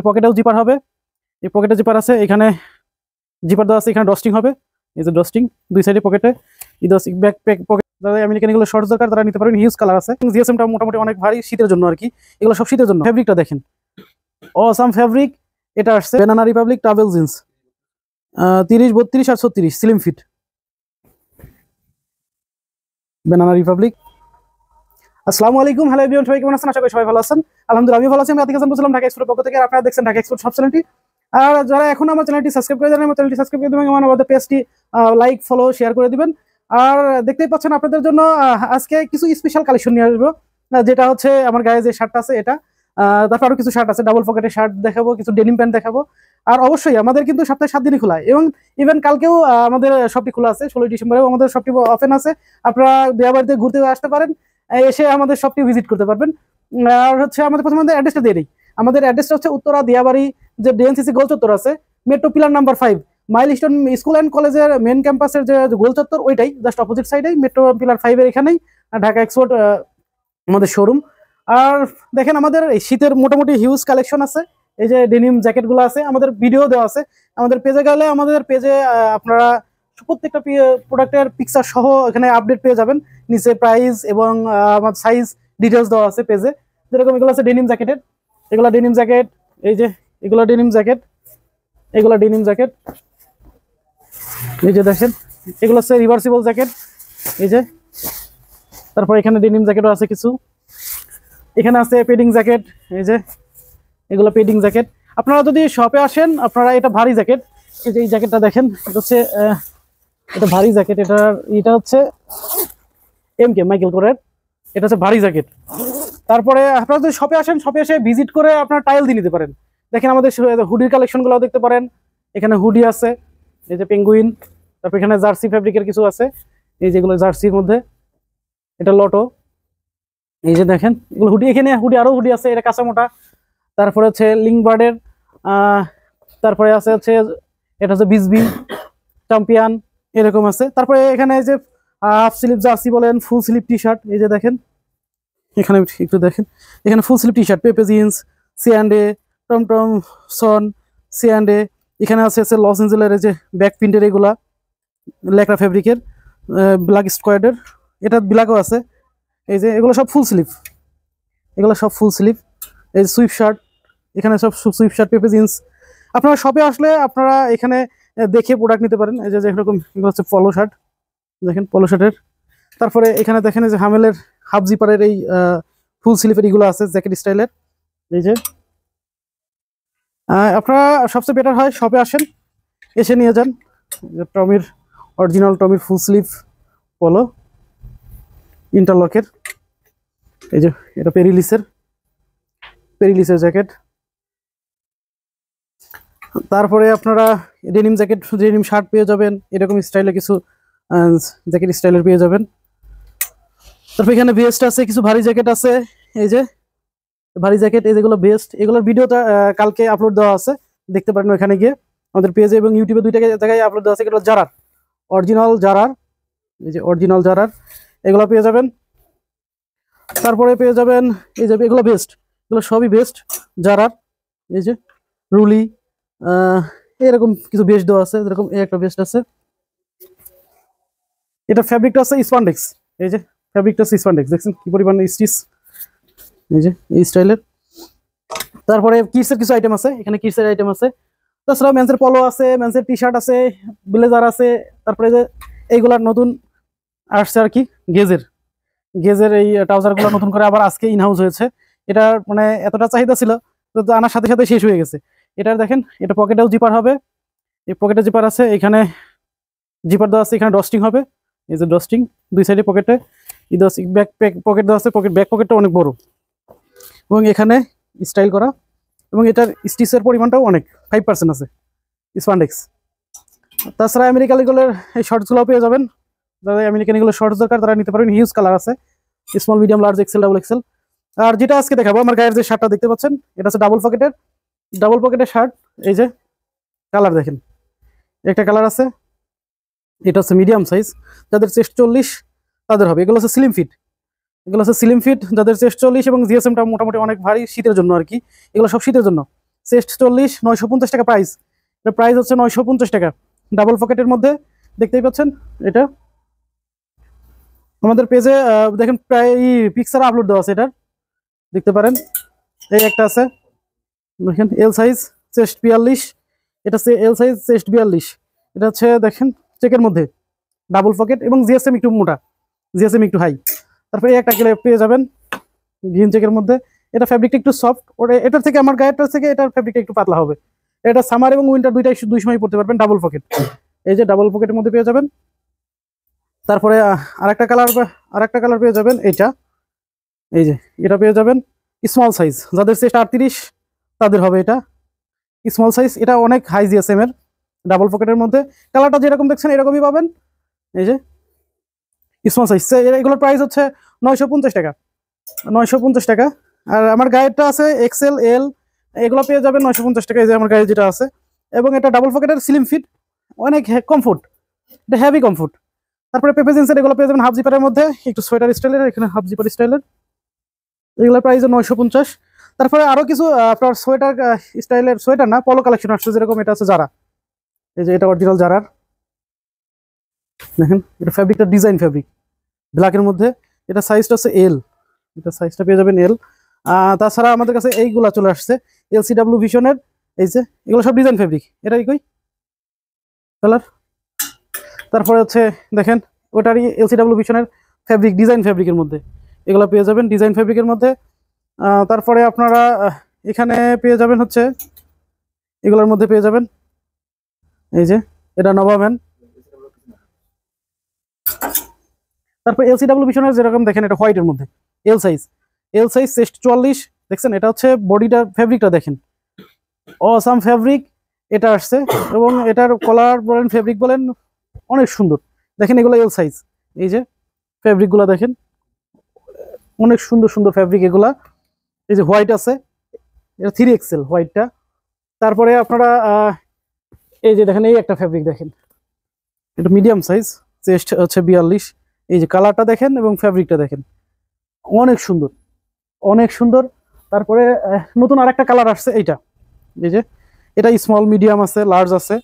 পকেটেও zipper হবে, এই পকেটে জিপার আছে, এখানে জিপার দেওয়া আছে, এখানে ডস্টিং হবে, এই যে ডস্টিং দুই সাইডে পকেটে ব্যাক পকেট। যারা আমেরিকান এগুলো শর্টস দরকার তারা নিতে পারবেন, হিউজ কালার আছে। জিএসএমটা মোটামুটি অনেক ভারী শীতের জন্য আর কি, এগুলো সব শীতের জন্য। ফেব্রিকটা দেখেন, অসাম ফেব্রিক। এটা আসছে ব্যানানা রিপাবলিক ট্রাভেল জিন্স, 30, 32 আর 36 স্লিম ফিট ব্যানানা রিপাবলিক। আসসালামু আলাইকুম, হ্যালো এভরিওয়ান, সবাই কেমন আছেন? আশা করি সবাই ভালো আছেন। আলহামদুলিল্লাহ আমি ভালো আছি। আমি আতিক হাসান বলছিলাম ঢাকা এক্সপোর্টের পক্ষ থেকে, আর আপনারা দেখছেন ঢাকা এক্সপোর্ট সব চ্যানেলটি। আর যারা এখন আমার চ্যানেলটি সাবস্ক্রাইব করে জানেন, আমার চ্যানেলটি সাবস্ক্রাইব করে দেবেন, আমাদের পেজটি লাইক ফলো শেয়ার করে দিবেন। আর দেখতেই পাচ্ছেন আপনাদের জন্য আজকে কিছু স্পেশাল কালেকশন নিয়ে আসবো, যেটা হচ্ছে আমার গায়ে যে শার্টটা আছে এটা, তারপর আরো কিছু শার্ট আছে, ডাবল পকেটের শার্ট দেখাবো, কিছু ডেনিম প্যান্ট দেখাবো। আর অবশ্যই আমাদের কিন্তু সপ্তাহে 7 দিনই খোলা, এবং ইভেন কালকেও আমাদের শপটি খোলা আছে, 16 ডিসেম্বরেও আমাদের শপটি ওপেন আছে। আপনারা দেয়াবাড়িতে ঘুরতে আসতে পারেন, এসে আমাদের শপটি ভিজিট করতে পারবেন। আর হচ্ছে আমাদের প্রথমে আমাদের অ্যাড্রেসটা দিয়ে দিই। আমাদের অ্যাড্রেসটা হচ্ছে উত্তরা দিয়াবাড়ি, যে ডিএনসিসি গোল চত্বর আছে, metro pillar number 5, milestone school and কলেজের মেন ক্যাম্পাসের যে গোল চত্বর, ওইটাই জাস্ট অপোজিট সাইডেই মেট্রো পিলার 5 এর এখানেই ঢাকা এক্সপোর্ট আমাদের শোরুম। আর দেখেন আমাদের এই শীতের মোটামুটি হিউজ কালেকশন আছে। এই যে ডেনিম জ্যাকেটগুলো আছে, আমাদের ভিডিও দেওয়া আছে আমাদের পেজে গেলে। আমাদের পেজে আপনারা প্রত্যেকটা প্রোডাক্টের পিকচার সহ এখানে আপডেট পেয়ে যাবেন, নিচে প্রাইস এবং আমার সাইজ ডিটেলস দেওয়া আছে পেজে। যেরকম এগুলো আছে ডেনিম জ্যাকেটের, এগুলো ডেনিম জ্যাকেট, এই যে এগুলো ডেনিম জ্যাকেট, এগুলো ডেনিম জ্যাকেট, এই যে দেখেন এগুলো হচ্ছে রিভার্সিবল জ্যাকেট, এই যে। তারপর এখানে ডেনিম জ্যাকেটও আছে কিছু, এখানে আছে পেডিং জ্যাকেট, এই যে এগুলো পেডিং জ্যাকেট। আপনারা যদি শপে আসেন, আপনারা এটা ভারী জ্যাকেট, এই যে এই জ্যাকেটটা দেখেন, এটা হচ্ছে এটা ভারী জ্যাকেট, এটা হচ্ছে MK মাইকেল কোরের, এটা হচ্ছে ভারী জ্যাকেট। তারপরে আপনারা যদি শপে আসেন, শপে এসে ভিজিট করে আপনারা ট্রায়াল দিয়ে নিতে পারেন। দেখেন আমাদের হুডির কালেকশনগুলো দেখতে পারেন, এখানে হুডি আছে, এই যে পেঙ্গুইন। তারপর এখানে জার্সি ফেব্রিকের কিছু আছে, এই যেগুলো জার্সির মধ্যে, এটা লটো, এই যে দেখেন এগুলো হুডি। এখানে হুডি আরো হুডি আছে, এটা কাঁচা মোটা। তারপরে হচ্ছে লিংবার্ডের, তারপরে আছে হচ্ছে এটা হচ্ছে বিসবি চ্যাম্পিয়ন, এরকম আছে। তারপরে এখানে এই যে হাফ স্লিভ জার্সি বলেন, ফুল স্লিভ টি শার্ট, এই যে দেখেন এখানে একটু দেখেন, এখানে ফুল স্লিভ টি শার্ট, পেপে জিন্স, C&A, টমটম সন, C&A। এখানে আছে লস এঞ্জেলের এই যে ব্যাক প্রিন্টের, এগুলা লেকরা ফেব্রিকের, ব্ল্যাক স্কোয়াডের, এটা ব্ল্যাকও আছে। এই যে এগুলো সব ফুল স্লিভ, এগুলো সব ফুল স্লিভ। এই যে সুইফট শার্ট, এখানে সব সুইফট শার্ট, পেপে জিন্স। আপনারা শপে আসলে আপনারা এখানে দেখে প্রোডাক্ট নিতে পারেন। এই যে এরকম এগুলো হচ্ছে পলো শার্ট, দেখেন পলো শার্টের। তারপরে এখানে দেখেন এই যে হামেলের হাফ জিপারের এই ফুল স্লিভের এগুলো আছে জ্যাকেট স্টাইলের। এই যে আপনারা সবচেয়ে বেটার হয় শপে আসেন, এসে নিয়ে যান। টমির অরিজিনাল টমির ফুল স্লিভ পলো ইন্টারলকের, এই যে এটা পেরিলিসের জ্যাকেট। তারপরে আপনারা ডেনিম জ্যাকেট, ডেনিম শার্ট পেয়ে যাবেন, এরকম স্টাইলে কিছু জ্যাকেট স্টাইলের পেয়ে যাবেন। তারপর এখানে ভেস্ট আছে, কিছু ভারী জ্যাকেট আছে, এই যে ভারী জ্যাকেট, এই যেগুলো ভেস্ট, এগুলোর ভিডিওটা কালকে আপলোড দেওয়া আছে, দেখতে পারেন ওখানে গিয়ে আমাদের পেজে এবং ইউটিউবে দুইটা জায়গায় আপলোড দেওয়া আছে। এগুলো জারার অরিজিনাল জারার, এই যে অরিজিনাল জারার, এগুলো পেয়ে যাবেন। তারপরে পেয়ে যাবেন এই যে এগুলো বেস্ট, এগুলো সবই বেস্ট জারার, এই যে রুলি, এরকম কিছু বেস্ট দেওয়া আছে। এরকম একটা বেস্ট আছে, এটা ফ্যাব্রিকটা আছে স্পান্ডেক্স, এই যে ফ্যাব্রিকটা আছে স্পান্ডেক্স, দেখছেন কি পরিমাণ স্টিচ, এই যে এই স্টাইলের। তারপরে কিডসের কিছু আইটেম আছে, এখানে কিডসের আইটেম আছে। তাছাড়া মেন্সের পলো আছে, মেন্সের টি শার্ট আছে, ব্লেজার আছে। তারপরে যে এইগুলার নতুন আসছে আর কি, গেজের এই ট্রাউজারগুলো নতুন করে আবার আজকে ইনহাউস হয়েছে। এটা মানে এতটা চাহিদা ছিল তো আনার সাথে সাথে শেষ হয়ে গেছে। এটার দেখেন এটা পকেটেও জিপার হবে, এই পকেটে জিপার আছে, এখানে জিপার দেওয়া আছে, এখানে ডস্টিং হবে, এই যে ডস্টিং দুই সাইডে পকেটে ব্যাক পকেট দেওয়া আছে, ব্যাক পকেটটা অনেক বড় এবং এখানে স্টাইল করা, এবং এটার স্টিচের পরিমাণটাও অনেক 5% আছে স্পান্ডেক্স। তাছাড়া আমেরিকান এগুলোর এই শর্টসগুলো পেয়ে যাবেন, যারা আমেরিকান এগুলো শর্টস দরকার তারা নিতে পারবেন, হিউজ কালার আছে, small medium large XL double XL. আর যেটা আজকে দেখাবো, আমার গায়ের যে শার্টটা দেখতে পাচ্ছেন, এটা হচ্ছে ডাবল পকেটের শার্ট। এই যে কালার দেখেন, একটা কালার আছে, এটা হচ্ছে মিডিয়াম সাইজ, যাদের চেস্ট 40 তাদের হবে। এগুলো হচ্ছে স্লিম ফিট, যাদের চেস্ট 40 এবং জিএসএমটা মোটামুটি অনেক ভারী শীতের জন্য আর কি, এগুলো সব শীতের জন্য। চেস্ট 40, 950 টাকা প্রাইস। এটা প্রাইস হচ্ছে 950 টাকা, ডাবল পকেটের মধ্যে দেখতেই পাচ্ছেন। এটা আমাদের পেজে দেখেন প্রায় পিকচার আপলোড দেওয়া আছে, এটার দেখতে পারেন। এই একটা আছে দেখেন, এল সাইজ চেস্ট 42, এটা হচ্ছে এল সাইজ চেস্ট 42। এটা হচ্ছে দেখেন চেকের মধ্যে ডাবল পকেট এবং জিএসএম একটু মোটা, জিএসএম একটু হাই। তারপরে এই একটা পেয়ে যাবেন গ্রিন চেকের মধ্যে। এটা ফ্যাব্রিকটা একটু সফট, ওটা এটার থেকে আমার গায়েরটার থেকে এটার ফ্যাব্রিকটা একটু পাতলা হবে। এটা সামার এবং উইন্টার দুই সময় পড়তে পারবেন, ডাবল পকেট। এই যে ডাবল পকেটের মধ্যে পেয়ে যাবেন। তারপরে আরেকটা কালার পেয়ে যাবেন, এইটা এই যে এটা পেয়ে যাবেন স্মল সাইজ, যাদের চেস্ট 38 তাদের হবে এটা স্মল সাইজ। এটা অনেক হাই জিএসএম এর, ডাবল পকেটের মধ্যে। কালারটা যেরকম দেখছেন এরকমই পাবেন। এই যে স্মল সাইজ, এগুলোর প্রাইস হচ্ছে 950 টাকা, 950 টাকা। আর আমার গায়েরটা আছে এক্সেল এল, এগুলো পেয়ে যাবেন 950 টাকা। এই যে আমার গায়ে যেটা আছে, এবং এটা ডাবল পকেটের স্লিম ফিট, অনেক কমফোর্ট, এটা হেভি কমফোর্ট। তারপরে পেপে জিন্সের এগুলো পেয়ে যাবেন হাফ জিপারের মধ্যে, একটু সোয়েটার স্টাইলের, এখানে হাফ জিপার স্টাইলের, এগুলোর প্রাইস 950। তারপরে আরো কিছু আপনার সোয়েটার স্টাইলের, সোয়েটার না পলো কালেকশন আসছে, যেরকম এটা আছে যারা, এই যে এটা অরিজিনাল জারার দেখেন। এটা ফ্যাব্রিকটা ডিজাইন ফ্যাব্রিক ব্ল্যাকের মধ্যে। এটা সাইজটা হচ্ছে এল, এটা সাইজটা পেয়ে যাবেন এল। তাছাড়া আমাদের কাছে এইগুলা চলে আসছে এলসিডাব্লিউ ভিশনের, এই যে এগুলো সব ডিজাইন ফ্যাব্রিক। এটা কই কালার। তারপরে হচ্ছে দেখেন ওটারই এলসিডাব্লিউ ভিশনের ফ্যাব্রিক, ডিজাইন ফ্যাব্রিকের মধ্যে এগুলো পেয়ে যাবেন, ডিজাইন ফ্যাব্রিকের মধ্যে। তারপরে আপনারা এখানে পেয়ে যাবেন হচ্ছে এগুলোর মধ্যে পেয়ে যাবেন, এই যে এটা নবাম্যান। তারপর এলসিডাব্লিউ ভিশনের যেরকম দেখেন, এটা হোয়াইটের মধ্যে এল সাইজ চেস্ট 44 দেখছেন। এটা হচ্ছে বডিটা, ফ্যাব্রিকটা দেখেন অসাম ফ্যাব্রিক এটা আসছে, এবং এটার কলার বলেন ফ্যাব্রিক বলেন অনেক সুন্দর। দেখেন এগুলো এল সাইজ, এই যে ফ্যাব্রিকগুলো দেখেন অনেক সুন্দর সুন্দর ফ্যাব্রিক এগুলা। এই যে হোয়াইট আছে, এটা 3XL হোয়াইটটা। তারপরে আপনারা এই যে দেখেন এই একটা ফ্যাব্রিক দেখেন, এটা মিডিয়াম সাইজ, চেস্ট হচ্ছে 42। এই যে কালারটা দেখেন এবং ফ্যাব্রিকটা দেখেন অনেক সুন্দর, অনেক সুন্দর। তারপরে নতুন আরেকটা কালার আসছে, এইটা এই যে এটা স্মল মিডিয়াম আছে, লার্জ আছে,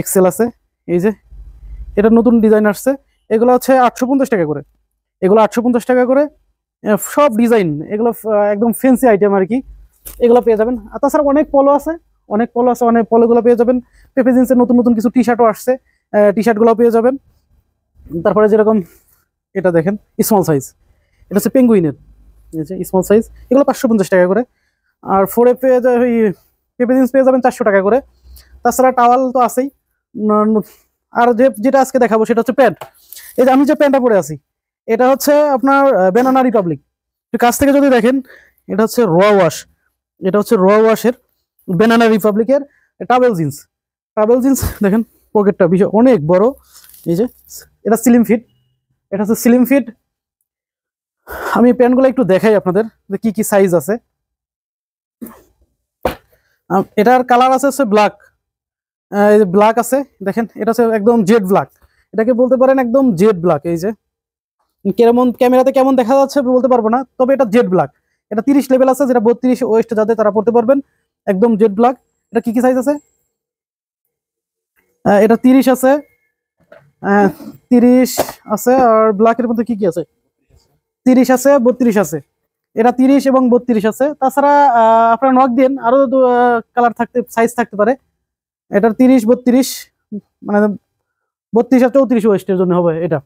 এক্সেল আছে। এই যে এটা নতুন ডিজাইন আসছে, এগুলো হচ্ছে 850 টাকা করে, এগুলো 850 টাকা করে সব ডিজাইন। এগুলো একদম ফ্যান্সি আইটেম আর কি, এগুলো পেয়ে যাবেন। আর তাছাড়া অনেক পলো আছে, অনেক পলোগুলো পেয়ে যাবেন। পেপে জিন্সের নতুন নতুন কিছু টি শার্টও আসছে, টি শার্টগুলো পেয়ে যাবেন। তারপরে যেরকম এটা দেখেন স্মল সাইজ, এটা হচ্ছে পেঙ্গুইনের, এই যে স্মল সাইজ, এগুলো 550 টাকা করে। আর ফোরে পেয়ে যাবে পেপে জিন্স পেয়ে যাবেন 400 টাকা করে। তাছাড়া টাওয়াল তো আছেই। আর যেটা আজকে দেখাবো সেটা হচ্ছে প্যান্ট। এই যে আমি যে প্যান্টটা পরে আছি, এটা হচ্ছে আপনার ব্যানানা রিপাবলিক। কাছ থেকে যদি দেখেন, এটা হচ্ছে র ওয়াশ, এটা হচ্ছে র ওয়াশের ব্যানানা রিপাবলিকের ট্রাভেল জিন্স দেখেন, পকেটটা বিষয় অনেক বড়। এই যে এটা স্লিম ফিট, এটা হচ্ছে স্লিম ফিট। আমি প্যান্টগুলো একটু দেখাই আপনাদের যে কি কি সাইজ আছে। এটার কালার আছে হচ্ছে ব্ল্যাক আছে দেখেন, এটা হচ্ছে একদম জেড ব্ল্যাক, এটাকে বলতে পারেন একদম জেড ব্ল্যাক। এই যে কেমন ক্যামেরাতে কেমন দেখা যাচ্ছে বলতে পারবো না, তবে এটা জেড ব্ল্যাক। এটা 30 লেভেল আছে, যেটা 32 ওয়েস্ট যাদের তারা পড়তে পারবেন, একদম জেড ব্ল্যাক। এটা কি কি সাইজ আছে, এটা 30 আছে, 30 আছে। আর ব্ল্যাকের মধ্যে কি কি আছে, 30 আছে, 32 আছে। এটা 30 এবং 32 আছে। তাছাড়া আপনারা নক দিন, আরো কালার সাইজ থাকতে পারে। এটার 30, 32 মানে 32 আর 34 ওয়েস্টের জন্য হবে। এটা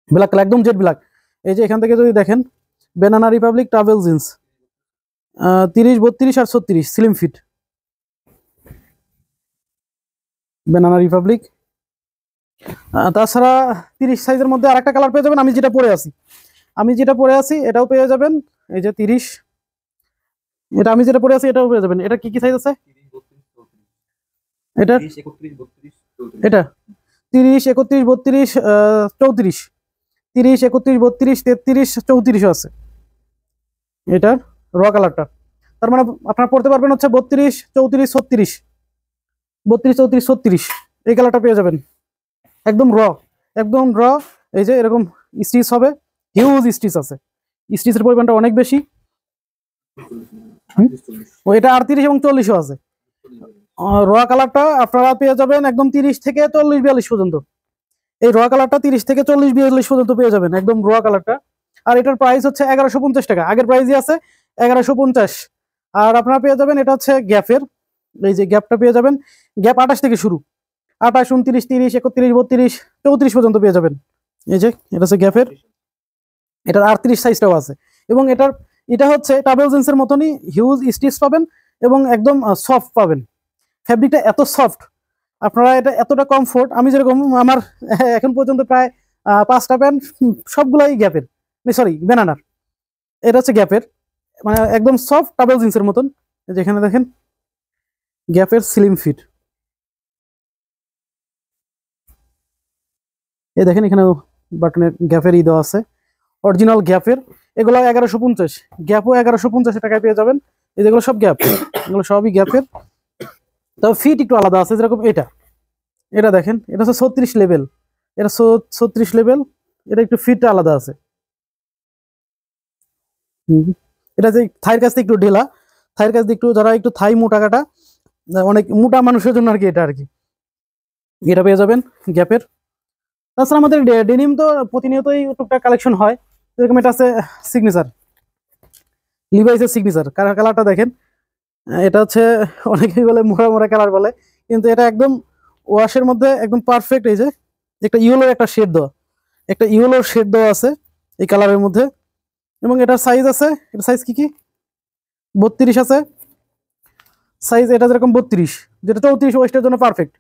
ব্ল্যাক কালার, একদম জেড ব্ল্যাক। এই যে এখান থেকে যদি দেখেন, ব্যানানা রিপাবলিক ট্রাভেল জিন্স 30, 32 আর 36 স্লিম ফিট ব্যানানা রিপাবলিক। তাছাড়া 30 সাইজের মধ্যে আরেকটা কালার পেয়ে যাবেন, আমি যেটা পরে আছি এটাও পেয়ে যাবেন। এই যে 30, এটা আমি যেটা পরে আছি এটাও পেয়ে যাবেন। এটা কি কি সাইজ আছে, এটা 30, 31, 32, 34, 30, 31, 32, 33, 34 আছে এটার র কালারটা। তার মানে আপনারা পড়তে পারবেন হচ্ছে 32, 34, 36, 32, 34, 36 এই কালারটা পেয়ে যাবেন, একদম র। এই যে এরকম স্টিচ হবে, হিউজ স্টিচ আছে, স্টিচের পরিমাণটা অনেক বেশি। ও এটা 38 এবং 40ও আছে। র কালারটা আপনারা পেয়ে যাবেন একদম 30 থেকে 40-42 পর্যন্ত। এই র কালারটা 30 থেকে 40-42 পর্যন্ত পেয়ে যাবেন একদম র কালারটা। আর এটার প্রাইস হচ্ছে 1150 টাকা, আগের প্রাইসই আছে 1150। আর আপনারা পেয়ে যাবেন এটা হচ্ছে গ্যাপের, এই যে গ্যাপটা পেয়ে যাবেন, গ্যাপ 28 থেকে শুরু, 28, 29, 30, 31, 32, 34 পর্যন্ত পেয়ে যাবেন। এই যে এটা হচ্ছে গ্যাপের, এটার 38 সাইজটাও আছে। এবং এটা হচ্ছে ট্রাভেল জিন্সের মতনই হিউজ স্টিচ পাবেন এবং একদম সফট পাবেন। ফ্যাব্রিকটা এত সফট, আপনারা এটা এতটা কমফোর্ট, আমি যেরকম আমার এখন পর্যন্ত প্রায় 5টা প্যান্ট সবগুলাই গ্যাপের, সরি বেনানার। এটা হচ্ছে গ্যাপের, মানে একদম সফট ট্রাভেল জিন্সের মতন। যেখানে দেখেন গ্যাপের স্লিম ফিট, এই দেখেন এখানে বাটনের গ্যাপের দেওয়া আছে, অরিজিনাল গ্যাপের। এগুলো 1150, গ্যাপও 1150 টাকায় পেয়ে যাবেন। এই যেগুলো সব গ্যাপ, এগুলো সবই গ্যাপের, তবে ফিট একটু আলাদা আছে। যেরকম এটা দেখেন, এটা হচ্ছে 36 লেভেল, এটা 36 লেভেল, এটা একটু ফিটটা আলাদা আছে। এটা যে থাইয়ের কাছ থেকে একটু ঢিলা, থাইয়ের কাছ থেকে একটু, যারা একটু থাই মোটা কাটা, অনেক মোটা মানুষের জন্য আর কি এটা আর কি, এটা পেয়ে যাবেন গ্যাপের। তাছাড়া আমাদের ডেনিম তো প্রতিনিয়তই টুকটাক কালেকশন হয়, যেরকম এটা আছে সিগনেচার, লিভাইসের সিগনেচার। কালারটা দেখেন, এটা হচ্ছে অনেকেই বলে মোড়া মোড়া কালার বলে, কিন্তু এটা একদম ওয়াশের মধ্যে একদম পারফেক্ট। এই যে একটা ইয়েলোর একটা শেড দেওয়া, একটা ইয়েলোর শেড দেওয়া আছে এই কালারের মধ্যে। এবং এটার সাইজ আছে, এটা সাইজ কি 32 আছে সাইজ, এটা যেরকম 32, যেটা 34 ওয়েস্টের জন্য পারফেক্ট।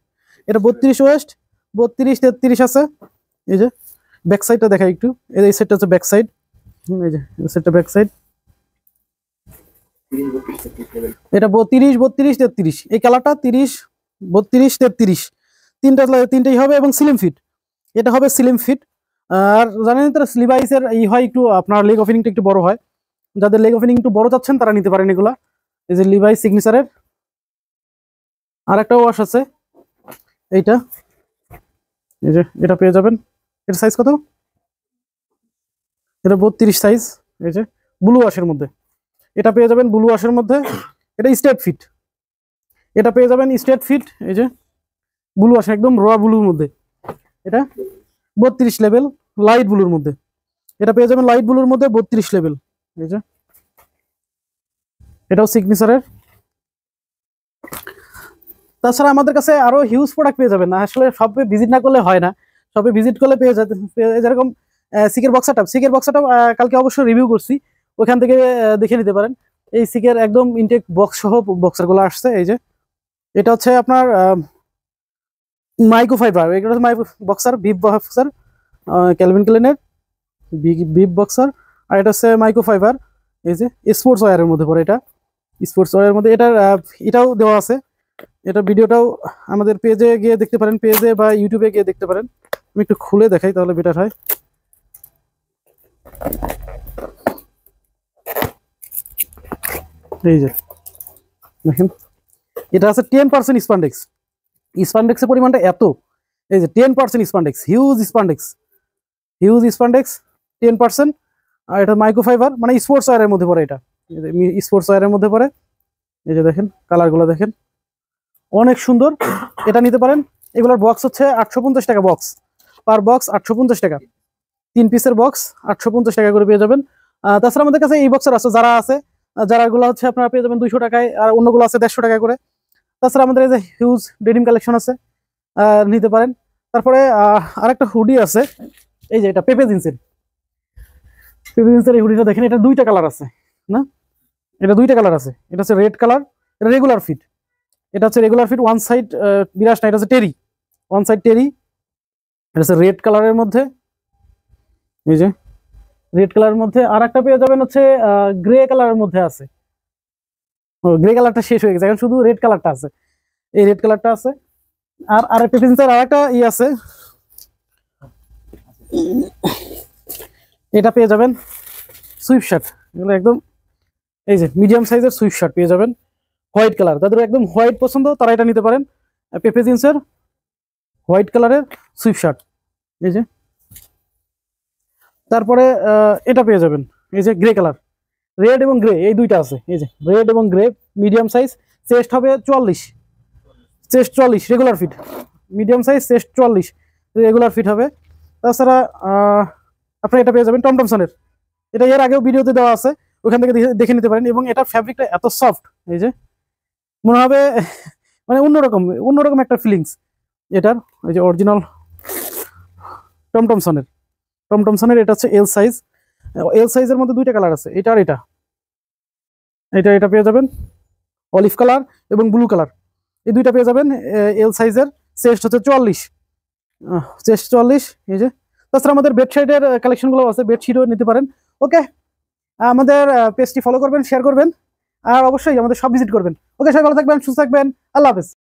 এটা 32 ওয়েস্ট, 32, 33 আছে। এই যে ব্যাক সাইডটা দেখাই একটু, এই সাইডটা হচ্ছে ব্যাক সাইড, এই যে সাইডটা ব্যাক সাইড। এটা 32, 32, 33, এই কালারটা 30, 32, 33 তিনটাই হবে এবং স্লিম ফিট, এটা হবে স্লিম ফিট। আর জানেন তো লিভাইসের হয় একটু আপনার লেগ ওপেনিংটা একটু বড় হয়, যাদের লেগ ওপেনিং একটু বড় চাচ্ছেন তারা নিতে পারেন এগুলা। এই যে লিভাইস সিগনেচারের আর একটা ওয়াশ আছে, এইটা, এই যে এটা পেয়ে যাবেন। এর সাইজ কত? এটা 32 সাইজ, এই যে ব্লু ওয়াশের মধ্যে, এটা পেয়ে যাবেন ব্লু ওয়াশের মধ্যে। এটা স্টেট ফিট, এটা পেয়ে যাবেন স্টেট ফিট, এই যে ব্লু ওয়াশ একদম র ব্লুর মধ্যে। এটা 32 লেভেল লাইট ব্লুর মধ্যে, এটা পেয়ে যাবেন লাইট ব্লুর মধ্যে 32 লেভেল। এই যে এটাও সিগনেচারের। তাছাড়া আমাদের কাছে আরো হিউজ প্রোডাক্ট পেয়ে যাবেন, আসলে সবে ভিজিট না করলে হয় না, সবে ভিজিট করলে পেয়ে যাবেন। যেরকম সিকের বক্সাটা কালকে অবশ্যই রিভিউ করছি, ওখান থেকে দেখে নিতে পারেন। এই সিকের একদম ইনটেক বক্স সহ বক্সারগুলো আসছে। এই যে এটা হচ্ছে আপনার মাইক্রো ফাইবার, এটা হচ্ছে মাইক্রো বক্সার, বিপ বক্সার, ক্যালভিন ক্লেনের বিপ বক্সার। আর এটা হচ্ছে মাইক্রো ফাইবার, এই যে স্পোর্টস ওয়্যারের মধ্যে পড়ে, এটা স্পোর্টস ওয়্যারের মধ্যে। এটাও দেওয়া আছে, এটা ভিডিওটাও আমাদের পেজে গিয়ে দেখতে পারেন, পেজে বা ইউটিউবে গিয়ে দেখতে পারেন। আমি একটু খুলে দেখাই তাহলে বেটার হয়। এই যে দেখেন, এটা আছে 10% স্পান্ডেক্স, স্পান্ডেক্সের পরিমাণটা এত, এই যে 10% স্পান্ডেক্স, হিউজ স্পান্ডেক্স 10%। আর এটা মাইক্রোফাইবার, মানে স্পোর্টস ওয়্যারের মধ্যে পড়ে, এটা স্পোর্টস ওয়্যারের মধ্যে পড়ে। এই যে দেখেন কালারগুলো দেখেন, অনেক সুন্দর, এটা নিতে পারেন। এগুলোর বক্স হচ্ছে 850 টাকা বক্স, পার বক্স 850 টাকা, 3 পিসের বক্স 850 টাকা করে পেয়ে যাবেন। তাছাড়া আমাদের কাছে এই বক্সের আছে, যারাগুলো হচ্ছে আপনারা পেয়ে যাবেন 200 টাকায়, আর অন্যগুলো আছে 150 টাকা করে। তাছাড়া আমাদের এই যে হিউজ ডেনিম কালেকশন আছে, নিতে পারেন। তারপরে আরেকটা হুডি আছে, এই যে এটা পেপে জিন্সের এই হুডিটা দেখেন, এটা 2টা কালার আছে না, এটা 2টা কালার আছে। এটা হচ্ছে রেড কালার, এটা রেগুলার ফিট, এটা হচ্ছে রেগুলার ফিট ওয়ান সাইড বিরাস না, এটা হচ্ছে টেরি, ওয়ান সাইড টেরি। এটা হচ্ছে রেড কালারের মধ্যে, এই যে রেড কালারের মধ্যে। আর একটা পেয়ে যাবেন হচ্ছে গ্রে কালারের মধ্যে আছে, গ্রে কালারটা শেষ হয়ে গেছে, এখন শুধু রেড কালারটা আছে, এই রেড কালারটা আছে। আর পেপেন্সের আর একটা আছে, এটা পেয়ে যাবেন সুইফট শার্ট, এগুলো একদম এই যে মিডিয়াম সাইজের সুইফট শার্ট পেয়ে যাবেন, হোয়াইট কালার, যাদের একদম হোয়াইট পছন্দ তারা এটা নিতে পারেন। পেপে জিন্সের হোয়াইট কালারের সুইফট শার্ট, এই যে। তারপরে এটা পেয়ে যাবেন, এই যে গ্রে কালার, রেড এবং গ্রে এই দুইটা আছে, এই যে রেড এবং গ্রে, মিডিয়াম সাইজ, চেস্ট হবে 44, chest 44 regular fit, medium size chest 44 regular fit হবে। তাছাড়া আপনি এটা পেয়ে যাবেন টমটমসনের, এটা এর আগেও ভিডিওতে দেওয়া আছে, ওখান থেকে দেখে নিতে পারেন। এবং এটার ফ্যাব্রিকটা এত সফট, এই যে মনে হবে মানে অন্যরকম একটা ফিলিংস এটার। এই যে অরিজিনাল টমটমসনের এটা হচ্ছে এল সাইজ। এল সাইজের মধ্যে দুইটা কালার আছে, এটা আর এটা, এটা পেয়ে যাবেন অলিভ কালার এবং ব্লু কালার, এই দুইটা পেয়ে যাবেন এল সাইজের। চেস্ট হচ্ছে 44, চেস্ট 44, এই যে। তাছাড়া আমাদের বেডশিটের কালেকশনগুলো আছে, বেডশিটও নিতে পারেন। ওকে, আমাদের পেজটি ফলো করবেন, শেয়ার করবেন, আর অবশ্যই আমাদের সব ভিজিট করবেন। ওকে, সবাই ভালো থাকবেন, সুস্থ থাকবেন, আল্লাহ হাফেজ।